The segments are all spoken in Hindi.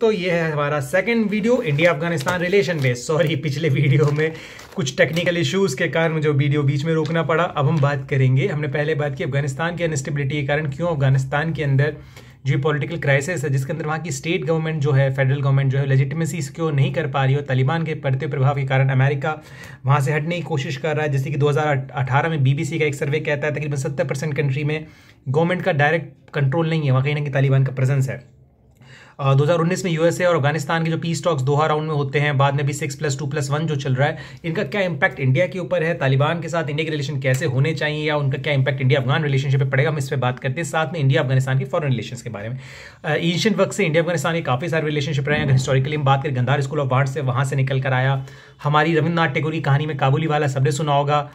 तो ये है हमारा second video India Afghanistan relation based. Sorry, पिछले वीडियो में कुछ टेक्निकल इश्यूज़ के कारण मुझे वीडियो बीच में रोकना पड़ा। अब हम बात करेंगे, हमने पहले बात की अफगानिस्तान की अनस्टेबिलिटी के कारण क्यों अफगानिस्तान के अंदर जो पॉलिटिकल क्राइसिस है, जिसके अंदर वहाँ की स्टेट गवर्नमेंट जो है, फेडरल गवर्नमेंट जो है, लेजिटिमेसी क्यों नहीं कर पा रही है। और तालिबान के बढ़ते प्रभाव के कारण अमेरिका वहाँ से हटने की कोशिश कर रहा है। जैसे कि 2018 में BBC का एक सर्वे कहता है तकरीबन 70% कंट्री में गवर्नमेंट का डायरेक्ट कंट्रोल नहीं है, वहाँ कहीं ना कहीं तालिबान का प्रेजेंस है। 2019 में USA और अफगानिस्तान के जो पीस टॉक्स दोहा राउंड में होते हैं, बाद में भी 6+2+1 जो चल रहा है, इनका क्या इंपैक्ट इंडिया के ऊपर है, तालिबान के साथ इंडिया के रिलेशन कैसे होने चाहिए या उनका क्या इंपैक्ट इंडिया अफगान रिलेशनशिप पे पड़ेगा, हम इस पर बात करते हैं। साथ में इंडिया अफगानिस्तान के फॉरेन रिलेशंस के बारे में। एशियन वक्त से इंडिया अफगानिस्तान के काफ़ी सारे रिलेशनशिप रहे हैं। अगर हिस्टोरिकली हम बात करें, गंधार स्कूल ऑफ आर्ट से वहाँ से निकल कर आया। हमारी रविन्द्रनाथ टैगोर की कहानी में काबुली वाला सबने सुना होगा।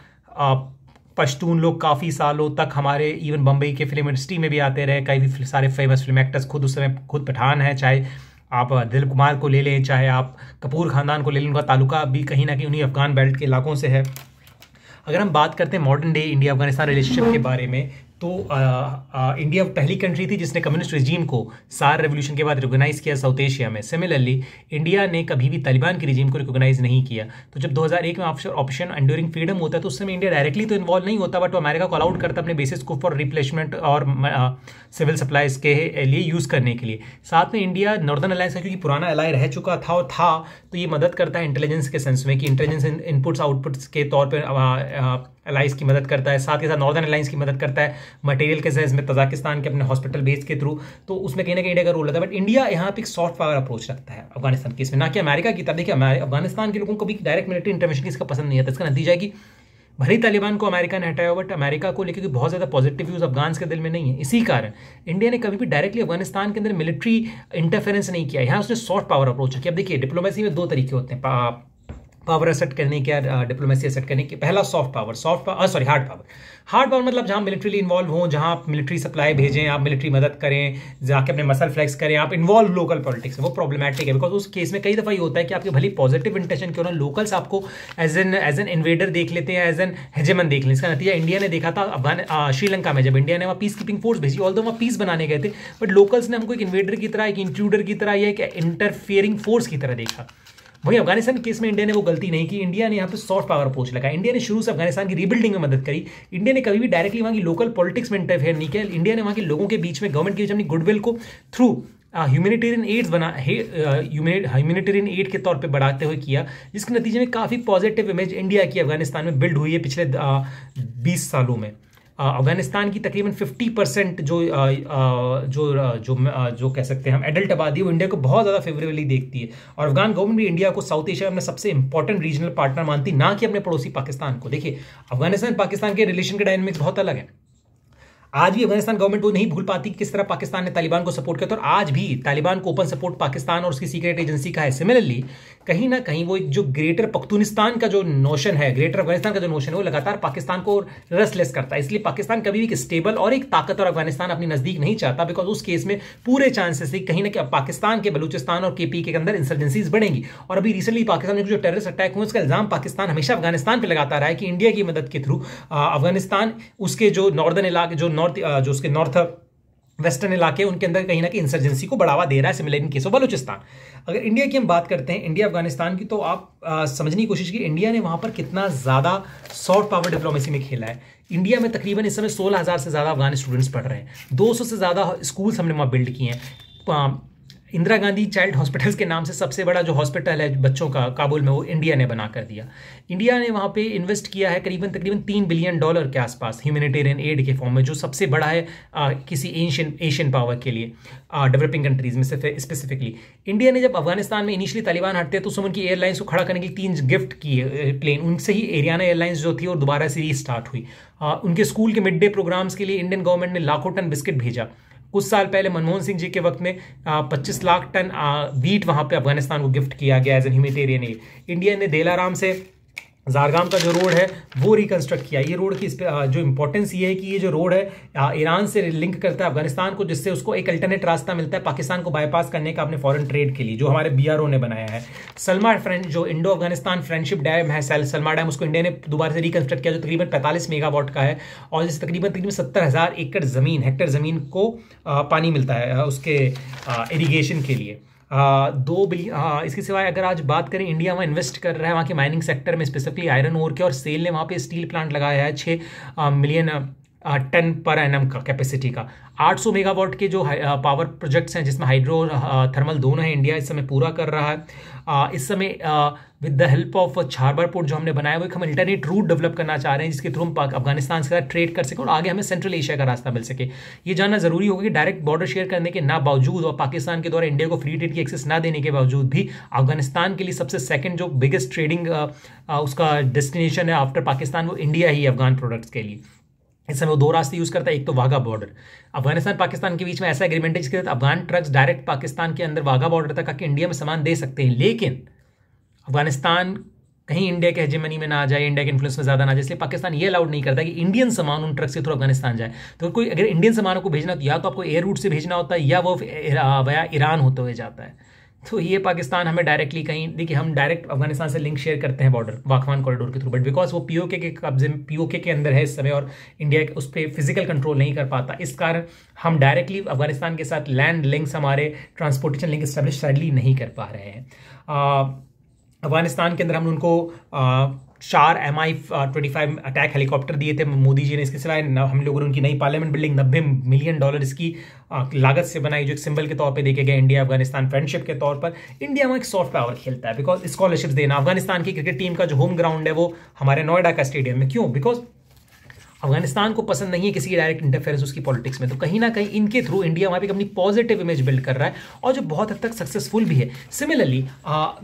पश्तून लोग काफ़ी सालों तक हमारे इवन बम्बई के फिल्म इंडस्ट्री में भी आते रहे। कई सारे फेमस फिल्म एक्टर्स खुद उस समय खुद पठान है, चाहे आप दिलीप कुमार को ले लें, चाहे आप कपूर खानदान को ले लें, उनका ताल्लुका भी कहीं ना कहीं उन्हीं अफगान बेल्ट के इलाकों से है। अगर हम बात करते हैं modern day India Afghanistan relationship के बारे में, तो इंडिया पहली कंट्री थी जिसने कम्युनिस्ट रिजीम को सार रेवोल्यूशन के बाद रिकॉग्नाइज किया साउथ एशिया में। सिमिलरली इंडिया ने कभी भी तालिबान के रिजीम को रिकॉग्नाइज नहीं किया। तो जब 2001 में ऑपरेशन एंड्यूरिंग फ्रीडम होता है, तो उस समय इंडिया डायरेक्टली तो इन्वॉल्व नहीं होता, बट वो अमेरिका को अलाउड करता अपने बेसिस को फॉर रिप्लेसमेंट और सिविल सप्लाईज के लिए यूज़ करने के लिए। साथ में इंडिया नॉर्दर्न अलायंस का क्योंकि पुराना अलाय रह चुका था तो ये मदद करता है इंटेलिजेंस के सेंस में, कि इंटेलिजेंस इनपुट्स आउटपुट्स के तौर पर अलाइंस की मदद करता है। साथ ही साथ नॉर्दर्न अलायंस की मदद करता है मटेरियल के सेंस में, तजाकिस्तान के अपने हॉस्पिटल बेस के थ्रू। तो उसमें कहीं ना कहीं इंडिया का रोल रहता है। बट इंडिया यहाँ पे एक सॉफ्ट पावर अप्रोच रखता है अफगानिस्तान केस में, ना कि अमेरिका की तरह। देखिए, अफगानिस्तान के लोगों को भी डायरेक्ट मिलिट्री इंटरवेंशन इसका पसंद नहीं आता। इसका नतीजा है कि भले ही तालिबान को अमेरिका ने हटाया, बट अमेरिका को लेकर बहुत ज़्यादा पॉजिटिव व्यूज अफगान के दिल में नहीं है। इसी कारण इंडिया ने कभी भी डायरेक्टली अफगानिस्तान के अंदर मिलिट्री इंटरफेरेंस नहीं किया। यहाँ उसने सॉफ्ट पावर अप्रोच किया। अब देखिए, डिप्लोमेसी में दो तरीके होते हैं पावर असेट करने के, डिप्लोमेसी असेट करने के। पहला हार्ड पावर मतलब जहां मिलिट्रीली इन्वॉल्व हो, जहां आप मिलिट्री सप्लाई भेजें, आप मिलिट्री मदद करें, जाके अपने मसल फ्लेक्स करें, आप इन्वॉल्व लोकल पॉलिटिक्स में, वो प्रॉब्लमैटिक है। बिकॉज उस केस में कई दफा ये होता है कि आपके भली पॉजिटिव इंटेंशन क्यों ना, लोकल्स आपको एज एन इन्वेडर देख लेते हैं, एज एन हेजेमन देख लें। इसका नतीजा इंडिया ने देखा था श्रीलंका में, जब इंडिया ने वहाँ पीस कीपिंग फोर्स भेजी, ऑल्दो वहाँ पीस बनाने गए थे, बट लोकल्स ने हमको एक इन्वेडर की तरह, एक इंट्रूडर की तरह या एक इंटरफियरिंग फोर्स की तरह देखा। वहीं अफगानिस्तान केस में इंडिया ने वो गलती नहीं की। इंडिया ने यहाँ पे सॉफ्ट पावर अप्रोच लगा। इंडिया ने शुरू से अफगानिस्तान की रीबिल्डिंग में मदद करी। इंडिया ने कभी भी डायरेक्टली वहाँ की लोकल पॉलिटिक्स में इंटरफेयर नहीं किया। इंडिया ने वहाँ के लोगों के बीच में, गवर्नमेंट के बीच अपनी गुडविल को थ्रू ह्यूमैनिटेरियन एड के तौर पे बढ़ाते हुए किया, जिसके नतीजे में काफ़ी पॉजिटिव इमेज इंडिया की अफगानिस्तान में बिल्ड हुई है पिछले 20 सालों में। अफगानिस्तान की तकरीबन 50% जो कह सकते हैं हम एडल्ट आबादी, वो इंडिया को बहुत ज़्यादा फेवरेबली देखती है। और अफगान गवर्नमेंट भी इंडिया को साउथ एशिया में सबसे इंपॉर्टेंट रीजनल पार्टनर मानती, ना कि अपने पड़ोसी पाकिस्तान को। देखिए, अफगानिस्तान पाकिस्तान के रिलेशन के डायनामिक्स बहुत अलग है। आज भी अफगानिस्तान गवर्नमेंट वो नहीं भूल पाती कि किस तरह पाकिस्तान ने तालिबान को सपोर्ट किया, तो आज भी तालिबान को ओपन सपोर्ट पाकिस्तान और उसकी सीक्रेट एजेंसी का है। सिमिलरली कहीं ना कहीं वो जो ग्रेटर पख्तूनिस्तान का जो नोशन है, ग्रेटर अफगानिस्तान का जो नोशन है, वो लगातार पाकिस्तान को रेस्टलेस करता है। इसलिए पाकिस्तान कभी भी एक स्टेबल और एक ताकतवर अफगानिस्तान अपनी नजदीक नहीं चाहता, बिकॉज उस केस में पूरे चांसेस है कहीं ना कहीं पाकिस्तान के बलूचिस्तान और KP के अंदर इंसर्जेंसीज बढ़ेंगी। और अभी रिसेंटली पाकिस्तान में जो टेररिस्ट अटैक हुए, उसका इल्जाम पाकिस्तान हमेशा अफगानिस्तान पर लगाता रहा है कि इंडिया की मदद के थ्रू अफगानिस्तान उसके जो नॉर्दर्न इलाके, जो उसके नॉर्थ वेस्टर्न इलाके, उनके अंदर कहीं ना कहीं इंसर्जेंसी को बढ़ावा दे रहा है। Similar in case of Balochistan. अगर इंडिया की हम बात करते हैं, इंडिया अफगानिस्तान की, तो आप समझने की कोशिश की इंडिया ने वहां पर कितना ज्यादा सॉफ्ट पावर डिप्लोमेसी में खेला है। इंडिया में तकरीबन इस समय 16,000 से ज्यादा अफगान स्टूडेंट्स पढ़ रहे हैं। 200 से ज्यादा स्कूल्स हमने वहां बिल्ड किए हैं। इंदिरा गांधी चाइल्ड हॉस्पिटल्स के नाम से सबसे बड़ा जो हॉस्पिटल है बच्चों का काबुल में, वो इंडिया ने बना कर दिया। इंडिया ने वहाँ पे इन्वेस्ट किया है तकरीबन $3 बिलियन के आसपास ह्यूमैनिटेरियन एड के फॉर्म में, जो सबसे बड़ा है किसी एशियन पावर के लिए, डेवलपिंग कंट्रीज में से स्पेसिफिकली। इंडिया ने जब अफगानिस्तान में इनिशियली तालिबान हटते तो उसमें उनकी एयरलाइंस को खड़ा करने की 3 गिफ्ट किए प्लेन, उनसे ही एरियाना एयरलाइंस जो थी और दोबारा से रीस्टार्ट हुई। उनके स्कूल के मिड डे प्रोग्राम्स के लिए इंडियन गवर्नमेंट ने लाखों टन बिस्किट भेजा। कुछ साल पहले मनमोहन सिंह जी के वक्त में 25 लाख टन वीट वहाँ पे अफगानिस्तान को गिफ्ट किया गया as an humanitarian aid. India ने देलाराम से ज़ारगाम का जो रोड है वो रिकंस्ट्रक्ट किया। ये रोड की जो इंपॉर्टेंस ये है कि ये जो रोड है ईरान से लिंक करता है अफगानिस्तान को, जिससे उसको एक अल्टरनेट रास्ता मिलता है पाकिस्तान को बाईपास करने का अपने फॉरेन ट्रेड के लिए, जो हमारे BRO ने बनाया है। सलमा जो इंडो अफगानिस्तान फ्रेंडशिप डैम है, सलमा डैम, उसको इंडिया ने दोबारा से रिकंस्ट्रक्ट किया, जो तकरीबन 45 मेगावाट का है और जिससे तकरीबन 70,000 हेक्टेयर ज़मीन को पानी मिलता है उसके इरीगेशन के लिए। 2 बिलियन। इसके सिवाय अगर आज बात करें, इंडिया वहाँ इन्वेस्ट कर रहा है वहाँ के माइनिंग सेक्टर में, स्पेसिफिकली आयरन ओर के, और सेल ने वहाँ पे स्टील प्लांट लगाया है 6 मिलियन टन पर एनम का कैपेसिटी का। 800 मेगावाट के जो पावर प्रोजेक्ट्स हैं जिसमें हाइड्रो थर्मल दोनों हैं, इंडिया इस समय पूरा कर रहा है। इस समय with the help of Chabahar port जो हमने बनाया, वो एक हम अल्टरनेट रूट डेवलप करना चाह रहे हैं जिसके थ्रू हम अफगानिस्तान के साथ ट्रेड कर सकें और आगे हमें सेंट्रल एशिया का रास्ता मिल सके। ये जानना जरूरी होगा कि डायरेक्ट बॉर्डर शेयर करने के ना बावजूद और पाकिस्तान के द्वारा इंडिया को फ्री ट्रेड की एक्सेस ना देने के बावजूद भी अफगानिस्तान के लिए सबसे सेकंड जो बिगेस्ट ट्रेडिंग उसका डेस्टिनेशन है आफ्टर पाकिस्तान, वो इंडिया ही अफगान प्रोडक्ट्स के लिए। इस समय वो 2 रास्ते यूज करता है, एक तो वाघा बॉर्डर, अफगानिस्तान पाकिस्तान के बीच में ऐसा एग्रीमेंट है जिसके तहत अफगान ट्रक्स डायरेक्ट पाकिस्तान के अंदर वाघा बॉर्डर तक आके इंडिया में सामान दे सकते हैं, लेकिन अफगानिस्तान कहीं इंडिया के हेजेमनी में ना जाए, इंडिया के इन्फ्लुएंस में ज्यादा ना जाए, इसलिए पाकिस्तान ये अलाउड नहीं करता कि इंडियन सामान उन ट्रक के थ्रू अफगानिस्तान जाए। तो कोई अगर इंडियन सामानों को भेजना तो या तो आपको एयर रूट से भेजना होता है या वो वया ईरान होते हुए जाता है। तो ये पाकिस्तान हमें डायरेक्टली कहीं, देखिए हम डायरेक्ट अफगानिस्तान से लिंक शेयर करते हैं बॉर्डर वाखवान कॉरिडोर के थ्रू, बट बिकॉज वो पीओके के कब्जे में, पीओके के अंदर है इस समय और इंडिया उस पर फिजिकल कंट्रोल नहीं कर पाता, इस कारण हम डायरेक्टली अफगानिस्तान के साथ लैंड लिंक्स, हमारे ट्रांसपोर्टेशन लिंक स्टैब्लिश सैडली नहीं कर पा रहे हैं। अफगानिस्तान के अंदर हम उनको 4 Mi-25 अटैक हेलीकॉप्टर दिए थे मोदी जी ने। इसके सिवाय हम लोगों ने उनकी नई पार्लियामेंट बिल्डिंग $90 मिलियन इसकी लागत से बनाई, जो एक सिंबल के तौर पे देखे गए इंडिया अफगानिस्तान फ्रेंडशिप के तौर पर। इंडिया में एक सॉफ्ट पावर खेलता है बिकॉज स्कॉलरशिप्स देना। अफगानिस्तान की क्रिकेट टीम का जो होम ग्राउंड है वो हमारे नोएडा का स्टेडियम में, क्यों? बिकॉज अफगानिस्तान को पसंद नहीं है किसी की डायरेक्ट इंटरफेरेंस उसकी पॉलिटिक्स में, तो कहीं ना कहीं इनके थ्रू इंडिया वहाँ पे अपनी पॉजिटिव इमेज बिल्ड कर रहा है और जो बहुत हद तक सक्सेसफुल भी है। सिमिलरली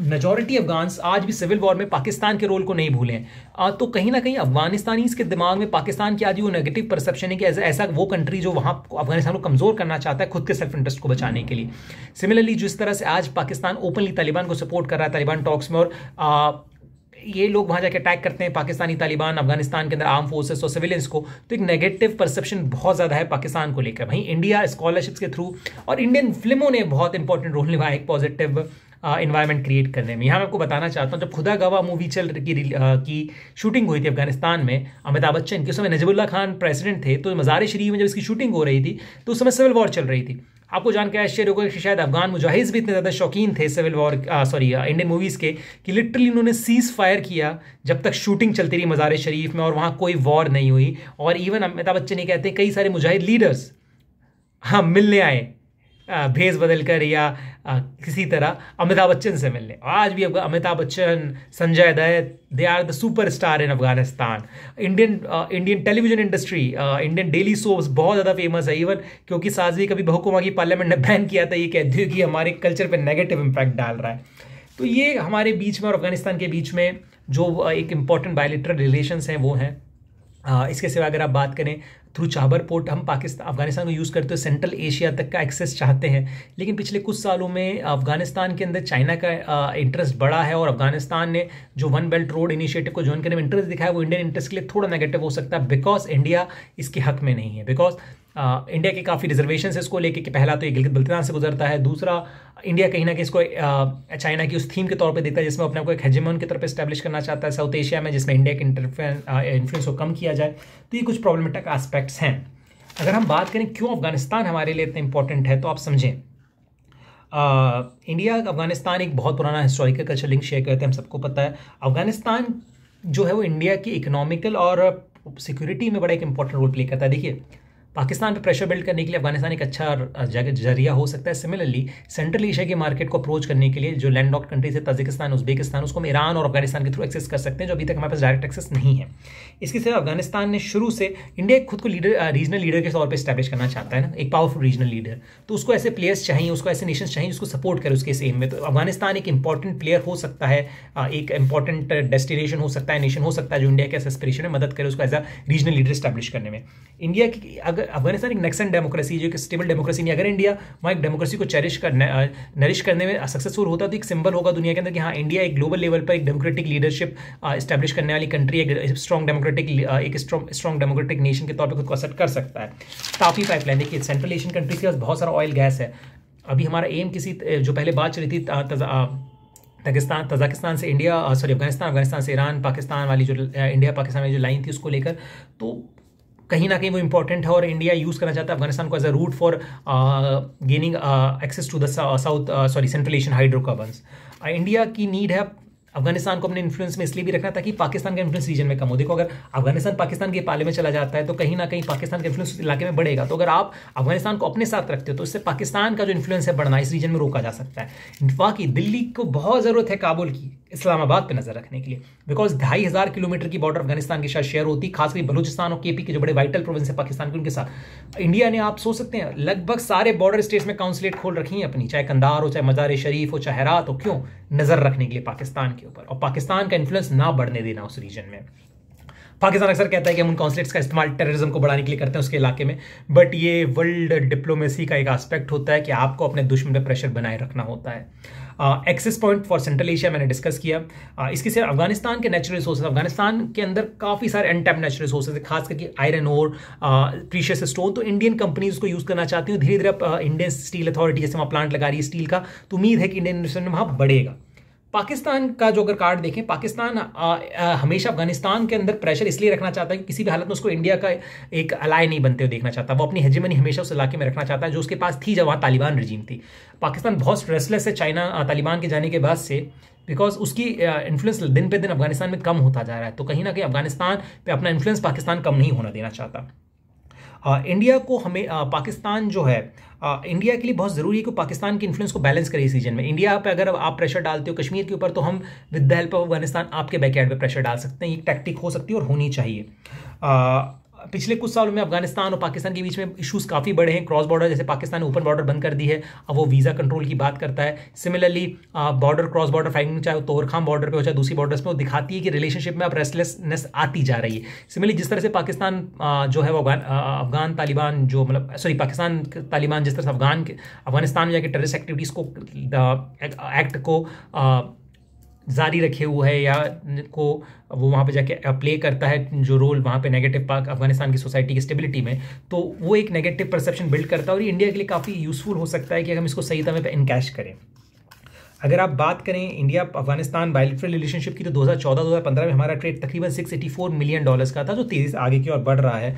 मेजॉरिटी अफगान्स आज भी सिविल वॉर में पाकिस्तान के रोल को नहीं भूले हैं। तो कहीं ना कहीं अफगानिस्तानीज के दिमाग में पाकिस्तान की आज वो नेगेटिव परसेप्शन है कि ऐसा वो कंट्री जो वहाँ अफगानिस्तान को कमजोर करना चाहता है खुद के सेल्फ इंटरेस्ट को बचाने के लिए। सिमिलरली जिस तरह से आज पाकिस्तान ओपनली तालिबान को सपोर्ट कर रहा है तालिबान टॉक्स में, और ये लोग वहां जाके अटैक करते हैं पाकिस्तानी तालिबान अफगानिस्तान के अंदर आर्म फोर्सेस और सिविलियंस को, तो एक नेगेटिव परसेप्शन बहुत ज़्यादा है पाकिस्तान को लेकर। वहीं इंडिया स्कॉलरशिप्स के थ्रू और इंडियन फिल्मों ने बहुत इंपॉर्टेंट रोल निभाया एक पॉजिटिव इन्वायरमेंट क्रिएट करने में। यहाँ मैं आपको बताना चाहता हूँ, जब खुदा गवाह मूवी की शूटिंग हुई थी अफगानिस्तान में अमिताभ बच्चन की, उस समय नजमुल्ला खान प्रेसिडेंट थे, तो मज़ार शरीफ में जब इसकी शूटिंग हो रही थी तो उस समय सिविल वॉर चल रही थी। आपको जानकर आश्चर्य होगा कि शायद अफगान मुजाहिद भी इतने ज़्यादा शौकीन थे सिविल वॉर इंडियन मूवीज़ के कि लिटरली उन्होंने सीज फायर किया जब तक शूटिंग चलती रही मज़ार शरीफ में और वहाँ कोई वॉर नहीं हुई। और इवन अमिताभ बच्चन ये कहते हैं कई सारे मुजाहिद लीडर्स हाँ मिलने आए भेस बदल कर या किसी तरह अमिताभ बच्चन से मिलने। आज भी Amitabh Bachchan, Sanjay Dutt, they are the super star in Afghanistan. Indian television industry, Indian daily soaps बहुत ज़्यादा फेमस है, इवन क्योंकि साजवी कभी बहुकुमा की पार्लियामेंट ने बैन किया था, ये कहती है कि हमारे कल्चर पर नेगेटिव इम्पैक्ट डाल रहा है। तो ये हमारे बीच में और अफगानिस्तान के बीच में जो एक इम्पॉर्टेंट बायलैटरल रिलेशंस हैं वो हैं। इसके सिवा अगर आप बात करें थ्रू चाबर पोर्ट, हम अफगानिस्तान को यूज़ करते हुए सेंट्रल एशिया तक का एक्सेस चाहते हैं, लेकिन पिछले कुछ सालों में अफगानिस्तान के अंदर चाइना का इंटरेस्ट बढ़ा है और अफगानिस्तान ने जो वन बेल्ट रोड इनिशिएटिव को ज्वाइन करने में इंटरेस्ट दिखाया वो इंडियन इंटरेस्ट के लिए थोड़ा नेगेटिव हो सकता है बिकॉज इंडिया इसके हक में नहीं है। बिकॉज इंडिया के काफ़ी रिजर्वेशन है इसको लेके कि पहला तो ये गिलगित बल्तिस्तान से गुजरता है, दूसरा इंडिया कहीं ना कहीं इसको चाइना की उस थीम के तौर पे देखता है जिसमें अपने को एक हेजेमोन की तरफ एस्टैब्लिश करना चाहता है साउथ एशिया में, जिसमें इंडिया के इन्फ्लुएंस को कम किया जाए। तो ये कुछ प्रॉब्लमेटिक एस्पेक्ट्स हैं। अगर हम बात करें क्यों अफगानिस्तान हमारे लिए इतना इंपॉर्टेंट है, तो आप समझें इंडिया अफगानिस्तान एक बहुत पुराना हिस्टोरिकल कल्चर लिंक शेयर करते हैं, हम सबको पता है। अफगानिस्तान जो है वो इंडिया की इकोनॉमिकल और सिक्योरिटी में बड़ा एक इंपॉर्टेंट रोल प्ले करता है। देखिए पाकिस्तान पे प्रेशर बिल्ड करने के लिए अफगानिस्तान एक अच्छा जरिया हो सकता है। सिमिलरली सेंट्रल एशिया के मार्केट को अप्रोच करने के लिए जो लैंड लॉक्ड कंट्रीज है ताजिकिस्तान, उज्बेकिस्तान, उसको हम ईरान और अफगानिस्तान के थ्रू एक्सेस कर सकते हैं जो अभी तक हमारे पास डायरेक्ट एक्सेस नहीं है। इसके सिवा अफगानिस्तान ने शुरू से इंडिया खुद को रीजनल लीडर के तौर पर स्टैब्लिश करना चाहता है ना, एक पावरफुल रीजनल लीडर, तो उसको ऐसे प्लेयर्स चाहिए, उसको ऐसे नेशंस चाहिए उसको सपोर्ट करे उसके एम में। तो अफगानिस्तान एक इंपॉर्टेंट प्लेयर हो सकता है, एक इंपॉर्टेंट डेस्टिनेशन हो सकता है, नेशन हो सकता है जो इंडिया के एस्पिरेशन में मदद करे उसको as a regional leader establish करने में। इंडिया की अगर अफगानिस्तान एक नेक्सन डेमोक्रेसी जो कि स्टेबल डेमोक्रेसी नहीं, अगर इंडिया वहाँ एक डेमोक्रेसी को नरिश करने में सक्सेसफुल होता तो एक सिंबल होगा दुनिया के अंदर कि हाँ इंडिया एक ग्लोबल लेवल पर एक डेमोक्रेटिक लीडरशिप स्टैब्लिश करने वाली कंट्री, एक स्ट्रॉन्ग डेमोक्रेटिक नेशन के तौर पर खुद को असर्ट कर सकता है। तापी पाइपलाइन देखिए, सेंट्रल एशियन कंट्रीज के पास बहुत सारा ऑयल गैस है। अभी हमारा एम किसी जो पहले बात चली थी तजाकिस्तान से अफगानिस्तान से ईरान, पाकिस्तान वाली जो इंडिया पाकिस्तान वाली जो लाइन थी उसको लेकर, तो कहीं ना कहीं वो इंपॉर्टेंट है और इंडिया यूज़ करना चाहता है अफगानिस्तान को as a route for gaining access to the central Asian hydrocarbons. India की नीड है अफगानिस्तान को अपने इन्फ्लुएंस में इसलिए भी रखना ताकि पाकिस्तान का इन्फ्लुएंस रीजन में कम हो। देखो, अगर अफगानिस्तान पाकिस्तान के पाले में चला जाता है तो कहीं ना कहीं पाकिस्तान का इन्फ्लुएंस इलाके में बढ़ेगा। तो अगर आप अफगानिस्तान को अपने साथ रखते हो तो इससे पाकिस्तान का जो इन्फ्लुएंस है बढ़ना इस रीजन में रोका जा सकता है। बाकी दिल्ली को बहुत ज़रूरत है काबुल की इस्लामाबाद पे नजर रखने के लिए, बिकॉज 2500 किलोमीटर की बॉर्डर अफगानिस्तान के साथ शेयर होती, खासकर बलूचिस्तान और केपी के जो बड़े वाइटल प्रोविंस है पाकिस्तान के, उनके साथ इंडिया ने, आप सोच सकते हैं, लगभग सारे बॉर्डर स्टेट्स में काउंसलेट खोल रखी है अपनी, चाहे कंधार हो, चाहे मजार शरीफ हो, चाहे हेरात हो। क्यों? नजर रखने के लिए पाकिस्तान के ऊपर और पाकिस्तान का इन्फ्लुएंस ना बढ़ने देना उस रीजन में। पाकिस्तान अक्सर कहता है कि हम उन कॉन्सलेट्स का इस्तेमाल टेररिज्म को बढ़ाने के लिए करते हैं उसके इलाके में, बट ये वर्ल्ड डिप्लोमेसी का एक एस्पेक्ट होता है कि आपको अपने दुश्मन पे प्रेशर बनाए रखना होता है। Access point for central Asia मैंने डिस्कस किया। इसके सिर्फ अफगानिस्तान के नेचुरल रिसोर्सेज, अफगानिस्तान के अंदर काफ़ी सारे अनटैप्ड नेचुरल रिसोर्सेज है, खास करके आयरन ओर, प्रीशियस स्टोन। तो इंडियन कंपनीज उसको यूज़ करना चाहती हूँ। धीरे धीरे इंडियन स्टील अथॉरिटी जैसे वहाँ प्लांट लगा रही है स्टील का, तो उम्मीद है कि इंडियन इंडस्ट्री वहाँ बढ़ेगा। पाकिस्तान का जो अगर कार्ड देखें, पाकिस्तान हमेशा अफगानिस्तान के अंदर प्रेशर इसलिए रखना चाहता है कि किसी भी हालत में उसको इंडिया का एक अलाय नहीं बनते हुए देखना चाहता। वो अपनी हेजेमनी हमेशा उस इलाके में रखना चाहता है जो उसके पास थी जब वहाँ तालिबान रजीम थी। पाकिस्तान बहुत स्ट्रेसलेस है चाइना तालिबान के जाने के बाद से, बिकॉज उसकी इन्फ्लुएंस दिन पे दिन अफगानिस्तान में कम होता जा रहा है। तो कहीं ना कहीं अफगानिस्तान पे अपना इन्फ्लुएंस पाकिस्तान कम नहीं होना देना चाहता। इंडिया को हमें पाकिस्तान जो है इंडिया के लिए बहुत ज़रूरी है कि पाकिस्तान के इन्फ्लुएंस को बैलेंस करे इस रीजन में। इंडिया पे अगर आप प्रेशर डालते हो कश्मीर के ऊपर, तो हम with the help of Afghanistan आपके बैकयार्ड पे प्रेशर डाल सकते हैं। ये टैक्टिक हो सकती है और होनी चाहिए। पिछले कुछ सालों में अफगानिस्तान और पाकिस्तान के बीच में इश्यूज़ काफ़ी बड़े हैं। क्रॉस बॉर्डर, जैसे पाकिस्तान ने ओपन बॉर्डर बंद कर दी है, अब वो वीज़ा कंट्रोल की बात करता है। Similarly border cross border fighting, चाहे तोरखाम बॉर्डर पे हो चाहे दूसरी बॉर्डर्स में, वो दिखाती है कि रिलेशनशिप में अब रेस्टलेसनेस आती जा रही है। सिमिलरली जिस तरह से पाकिस्तान जो है वो अफगान तालिबान जो पाकिस्तान तालिबान जिस तरह से अफगानिस्तान में जाके टेररिस्ट एक्टिविटीज़ को एक्ट को जारी रखे हुए है या को वो वहाँ पे जाके प्ले करता है जो रोल वहाँ पे नेगेटिव अफगानिस्तान की सोसाइटी की स्टेबिलिटी में, तो वो एक नेगेटिव परसेप्शन बिल्ड करता है और ये इंडिया के लिए काफ़ी यूज़फुल हो सकता है कि अगर हम इसको सही समय पे इनकैश करें। अगर आप बात करें इंडिया अफगानिस्तान बायलैटरल रिलेशनशिप की, तो 2014-2015 में हमारा ट्रेड तकरीबन $684 मिलियन का था, जो तेज़ी से आगे की ओर बढ़ रहा है।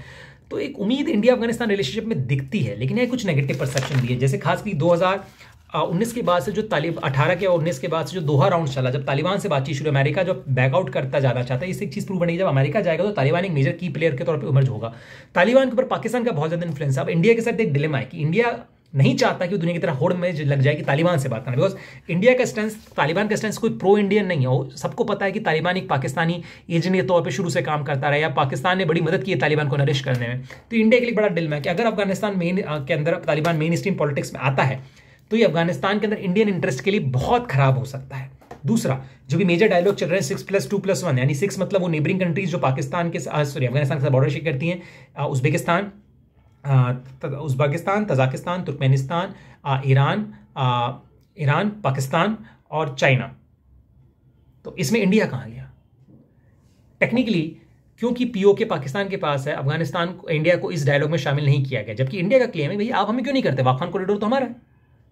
तो एक उम्मीद इंडिया अफगानिस्तान रिलेशनशिप में दिखती है, लेकिन यह कुछ नेगेटिव परसेप्शन भी है। जैसे खासकर 2019 के बाद से जो 18 के और 19 के बाद से जो दोहा राउंड चला, जब तालिबान से बातचीत शुरू, अमेरिका जो बैकआउट करता जाना चाहता है, इससे एक चीज़ प्रूव बनेगी, जब अमेरिका जाएगा तो तालिबान एक मेजर की प्लेयर के तौर पे इमर्ज होगा। तालिबान के ऊपर पाकिस्तान का बहुत ज़्यादा इन्फ्लुएंस है। अब इंडिया के साथ एक डिलेमा है कि इंडिया नहीं चाहता कि दुनिया की तरह होड़ में लग जाए कि तालिबान से बात करना, बिकॉज इंडिया का स्टैंड, तालिबान का स्टैंड कोई प्रो इंडियन नहीं है। सबको पता है कि तालिबान एक पाकिस्तानी एजेंट के तौर पे शुरू से काम करता रहा, या पाकिस्तान ने बड़ी मदद की है तालिबान को नरिश करने में। तो इंडिया के लिए बड़ा डिलेमा है कि अगर अफगानिस्तान के अंदर तालिबान मेन स्ट्रीम पॉलिटिक्स में आता है तो ये अफगानिस्तान के अंदर इंडियन इंटरेस्ट के लिए बहुत खराब हो सकता है। दूसरा, जो भी मेजर डायलॉग चल रहे हैं 6+2+1, यानी 6 मतलब वो नेबरिंग कंट्रीज जो पाकिस्तान के अफगानिस्तान के साथ बॉर्डर शेयर करती हैं, Uzbekistan, Tajikistan, Turkmenistan, Iran, Pakistan और चाइना। तो इसमें इंडिया कहाँ गया? टेक्निकली क्योंकि पीओके पाकिस्तान के पास है, अफगानिस्तान इंडिया को इस डायलॉग में शामिल नहीं किया गया, जबकि इंडिया का क्लेम है भाई आप हमें क्यों नहीं करते, वाफान कॉरिडोर तो हमारा है।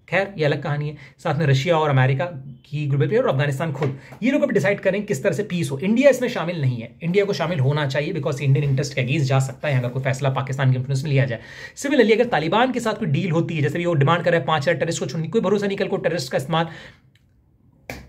खैर ये अलग कहानी है। साथ में रशिया और अमेरिका की ग्लोबल प्लेयर और अफगानिस्तान खुद, ये लोग अब डिसाइड करें किस तरह से पीस हो। इंडिया इसमें शामिल नहीं है, इंडिया को शामिल होना चाहिए, बिकॉज इंडियन इंटरेस्ट के अगेंस्ट जा सकता है अगर कोई फैसला पाकिस्तान के इन्फ्लुएंस में लिया जाए। सिमिलरली अगर तालिबान के साथ कोई डील होती है, जैसे भी वो डिमांड कर रहा है 5000 टेररिस्ट को छोड़ने, कोई भरोसा नहीं कल को टेररिस्ट का इस्तेमाल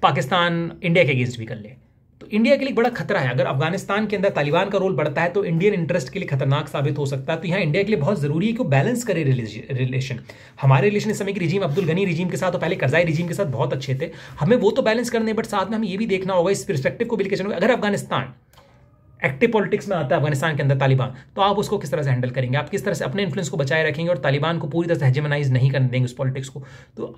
पाकिस्तान इंडिया के अगेंस्ट भी कर ले, तो इंडिया के लिए बड़ा खतरा है। अगर अफगानिस्तान के अंदर तालिबान का रोल बढ़ता है तो इंडियन इंटरेस्ट के लिए खतरनाक साबित हो सकता है। तो यहाँ इंडिया के लिए बहुत जरूरी है कि वो बैलेंस करे रिलेशन। हमारे रिलेशन इस समय की रिजीम अब्दुल गनी रिजीम के साथ और पहले करजाई रिजीम के साथ बहुत अच्छे थे, हमें वो तो बैलेंस करने, बट साथ में हमें ये भी देखना होगा, इस पर्सपेक्टिव को भी लेकर चलना, अगर अफगानिस्तान एक्टिव पॉलिटिक्स में आता है अफगानिस्तान के अंदर तालिबान, तो आप उसको किस तरह से हैंडल करेंगे, आप किस तरह से अपने इन्फ्लुएंस को बचाए रखेंगे और तालिबान को पूरी तरह से हेजेमनाइज नहीं करने देंगे उस पॉलिटिक्स को। तो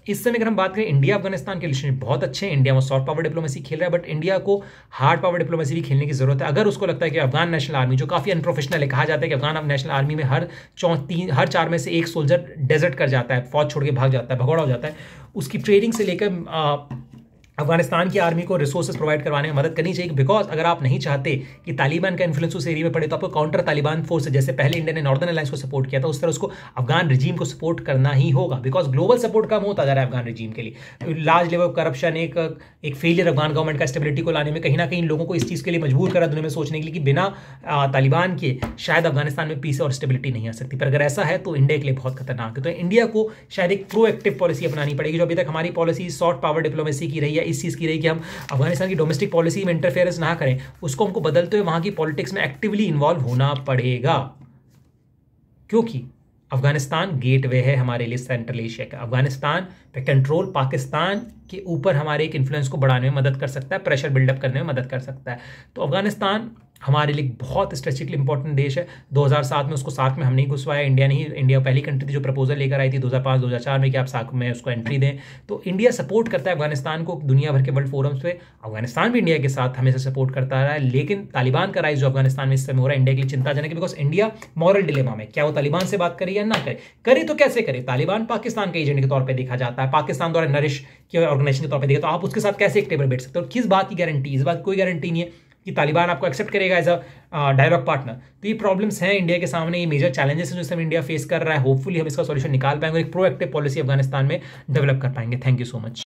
इस समय अगर हम बात करें, इंडिया अफगानिस्तान के रिलेशन बहुत अच्छे हैं, इंडिया में सॉफ्ट पावर डिप्लोमेसी खेल रहा है, बट इंडिया को हार्ड पावर डिप्लोमेसी भी खेलने की जरूरत है। अगर उसको लगता है कि अफगान नेशनल आर्मी जो काफ़ी अनप्रोफेशनल है, कहा जाता है कि अफगान नेशनल आर्मी में हर 4 में से एक सोल्जर डेजर्ट कर जाता है, फौज छोड़ के भाग जाता है, भगौड़ा हो जाता है, उसकी ट्रेनिंग से लेकर अफगानिस्तान की आर्मी को रिसोर्सेज प्रोवाइड करवाने में मदद करनी चाहिए, बिकॉज अगर आप नहीं चाहते कि तालिबान का इन्फ्लुएंस उस एरिया में पड़े तो आपको काउंटर तालिबान फोर्स, जैसे पहले इंडिया ने नॉर्दर्न अलायंस को सपोर्ट किया था, उस तरह उसको अफगान रिजीम को सपोर्ट करना ही होगा, बिकॉज ग्लोबल सपोर्ट कम होता जा रहा है अफगान रिजीम के लिए। लार्ज लेवल ऑफ करप्शन, एक फेलियर अफगान गवर्नमेंट का स्टेबिलिटी को लाने में कहीं ना कहीं लोगों को इस चीज़ के लिए मजबूर करा दुनिया में सोचने के लिए कि बिना तालिबान के शायद अफगानिस्तान में पीस और स्टेबिलिटी नहीं आ सकती। पर अगर ऐसा है तो इंडिया के लिए बहुत खतरनाक है। तो इंडिया को शायद एक प्रोएक्टिव पॉलिसी अपनानी पड़ेगी। जो अभी तक हमारी पॉलिसी सॉफ्ट पावर डिप्लोमेसी की रही है, इस चीज़ की रही कि हम अफगानिस्तान की डोमेस्टिक पॉलिसी में इंटरफेरेंस ना करें, उसको हमको बदलते हुए वहां की पॉलिटिक्स में एक्टिवली इन्वॉल्व होना पड़ेगा, क्योंकि अफगानिस्तान गेटवे है हमारे लिए सेंट्रल एशिया का। अफगानिस्तान पे कंट्रोल पाकिस्तान के ऊपर हमारे एक इन्फ्लुएंस को बढ़ाने में मदद कर सकता है, प्रेशर बिल्डअप करने में मदद कर सकता है। तो अफगानिस्तान हमारे लिए बहुत स्ट्रेटेजिकली इंपॉर्टेंट देश है। 2007 में उसको सार्क में हम नहीं घुसवाया, इंडिया नहीं, इंडिया पहली कंट्री थी जो प्रपोजल लेकर आई थी 2005-2004 में कि आप सार्क में उसको एंट्री दें। तो इंडिया सपोर्ट करता है अफगानिस्तान को दुनिया भर के वर्ल्ड फोरम्स पे। अफगानिस्तान भी इंडिया के साथ हमेशा सपोर्ट करता रहा है, लेकिन तालिबान का राइज जो अफगानिस्तान में इस समय हो रहा है इंडिया के लिए चिंताजनक है, बिकॉज इंडिया मॉरल डिलेमा में, क्या वो तालिबान से बात करे या ना करे तो कैसे करे। तालिबान पाकिस्तान के एजेंट के तौर पर देखा जाता है, पाकिस्तान द्वारा नरिश के ऑर्गेनाइजेशन के तौर पर देखा, तो आप उसके साथ कैसे एक टेबल बैठ सकते हो। किस बात की गारंटी, इस बात कोई गारंटी नहीं है कि तालिबान आपको एक्सेप्ट करेगा एज अ डायलॉग पार्टनर। तो ये प्रॉब्लम्स हैं इंडिया के सामने, ये मेजर चैलेंजेस हैं जो समय इंडिया फेस कर रहा है। होपफुली हम इसका सॉल्यूशन निकाल पाएंगे और एक प्रोएक्टिव पॉलिसी अफगानिस्तान में डेवलप कर पाएंगे। Thank you so much.